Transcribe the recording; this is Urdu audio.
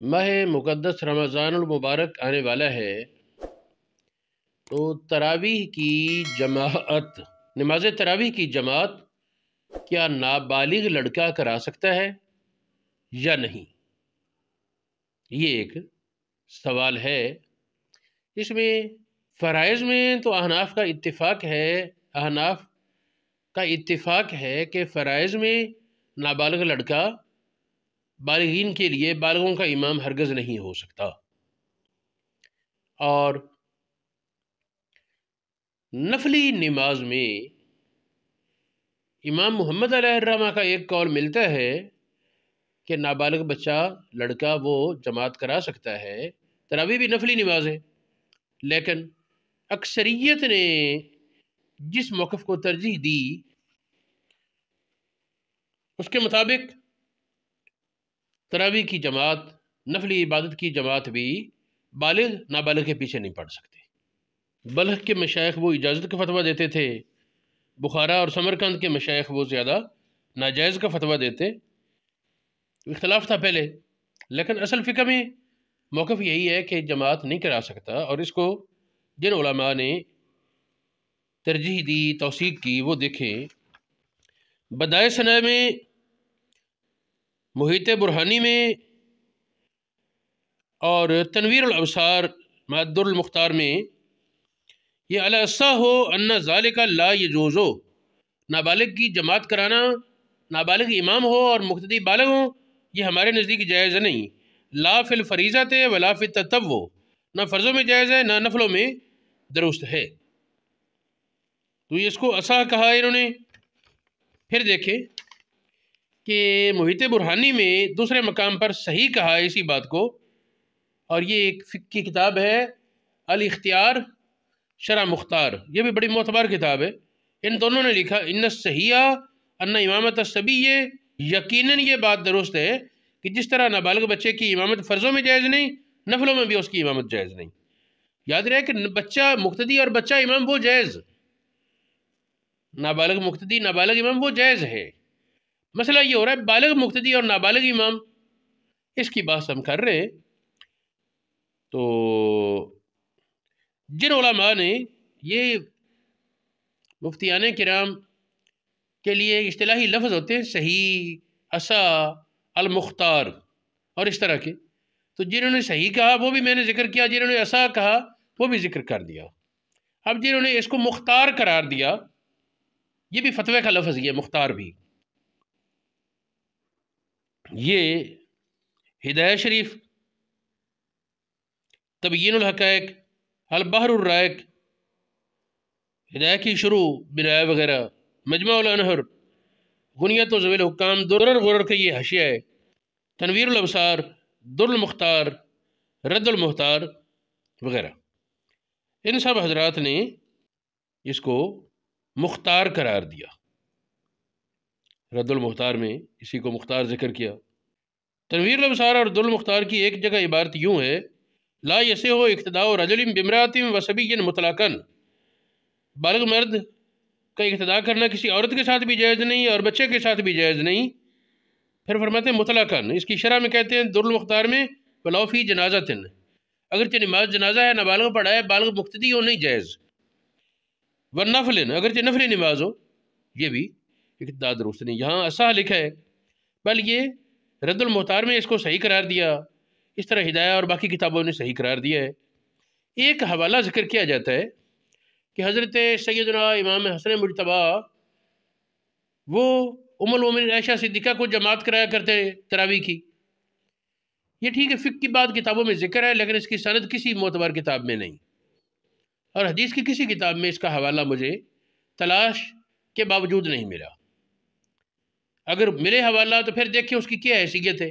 ماہ مقدس رمضان المبارک آنے والا ہے، تو تراویح کی جماعت، نماز تراویح کی جماعت کیا نابالغ لڑکا کرا سکتا ہے یا نہیں؟ یہ ایک سوال ہے۔ اس میں فرائض میں تو احناف کا اتفاق ہے کہ فرائض میں نابالغ لڑکا بالغین کے لیے بالغوں کا امام ہرگز نہیں ہو سکتا، اور نفلی نماز میں امام محمد علیہ الرحمہ کا ایک قول ملتا ہے کہ نابالغ بچہ لڑکا وہ جماعت کرا سکتا ہے، تراویح بھی نفلی نماز ہے، لیکن اکثریت نے جس موقف کو ترجیح دی اس کے مطابق تراویح کی جماعت، نفلی عبادت کی جماعت بھی بالغ نابالغ کے پیچھے نہیں پڑ سکتے۔ بلخ کے مشائخ وہ اجازت کا فتویٰ دیتے تھے، بخارا اور سمرقند کے مشائخ وہ زیادہ ناجائز کا فتویٰ دیتے، اختلاف تھا پہلے، لیکن اصل فقہ میں موقف یہی ہے کہ جماعت نہیں کرا سکتا، اور اس کو جن علماء نے ترجیح دی، توثیق کی، وہ دیکھیں بدائع ثنا میں، محیط برہانی میں، اور تنویر الابصار در المختار میں، یہ الاصح ان ذالک لا یجوز، نابالغ کی جماعت کرانا، نابالغ امام ہو اور مقتدی بالغ ہو، یہ ہمارے نزدیک جائز نہیں، لا فی الفریضۃ ولا فی التطوع، نہ فرضوں میں جائز ہے نہ نفلوں میں درست ہے۔ تو اس کو اصح کہا انہوں نے۔ پھر دیکھیں کہ محیط برہانی میں دوسرے مقام پر صحیح کہا ہے اسی بات کو، اور یہ ایک فقہ کی کتاب ہے، الاختیار شرح مختار، یہ بھی بڑی معتبر کتاب ہے۔ ان دونوں نے لکھا ان الصحیح ان امامت الصبی، یقیناً یہ بات درست ہے کہ جس طرح نابالغ بچے کی امامت فرضوں میں جائز نہیں، نفلوں میں بھی اس کی امامت جائز نہیں۔ یاد رہے کہ بچہ مقتدی اور بچہ امام وہ جائز، نابالغ مقتدی نابالغ امام وہ جائز ہے۔ مسئلہ یہ ہو رہا ہے بالغ مقتدی اور نابالغ امام، اس کی بات ہم کر رہے ہیں۔ تو جن علماء نے یہ مفتیان کرام کے لیے اصطلاحی لفظ ہوتے ہیں صحیح، اصح، المختار اور اس طرح کے، تو جنہوں نے صحیح کہا وہ بھی میں نے ذکر کیا، جنہوں نے اصح کہا وہ بھی ذکر کر دیا۔ اب جنہوں نے اس کو مختار قرار دیا، یہ بھی فتوے کا لفظ ہی ہے، مختار بھی۔ یہ ہدایہ شریف، تبیین الحقائق، البحر الرائق، ہدایہ کی شروع بنایہ وغیرہ، مجمع الانہر، غنیت و ذویل حکام، درر غرر کا یہ حاشیہ ہے، تنویر الابصار، در المختار، رد المختار وغیرہ، ان سب حضرات نے اس کو مختار قرار دیا۔ رد المختار میں اسی کو مختار ذکر کیا۔ تنویر الابصار اور در المختار کی ایک جگہ عبارت یوں ہے، لا یصح اقتداء رجل بامرأۃ وصبی مطلقاً، بالغ مرد کا اقتداء کرنا کسی عورت کے ساتھ بھی جائز نہیں اور بچے کے ساتھ بھی جائز نہیں۔ پھر فرماتے ہیں مطلقاً، اس کی شرح میں کہتے ہیں در المختار میں ولو فی جنازۃ، اگرچہ نماز جنازہ ہے، نابالغ پڑھا ہے، بالغ مقتدی ہو نہیں جائز، والنفل، اگرچہ نفلی نماز ہو، یہ بھی اقتداء درست نہیں۔ یہاں اصح لکھا ہے، بل یہ رد المختار میں اس کو صحیح قرار دیا، اس طرح ہدایہ اور باقی کتابوں نے صحیح قرار دیا ہے۔ ایک حوالہ ذکر کیا جاتا ہے کہ حضرت سیدنا امام حسن مجتبیٰ وہ ام المومنین عائشہ صدیقہ کو جماعت کرایا کرتے تراویح کی۔ یہ ٹھیک ہے، فقہ کی بات کتابوں میں ذکر ہے، لیکن اس کی سند کسی معتبر کتاب میں نہیں، اور حدیث کی کسی کتاب میں اس کا حوالہ مجھے تلاش کے باوجود نہیں ملا۔ اگر ملے حوالہ تو پھر دیکھیں اس کی کیا حیثیت ہے۔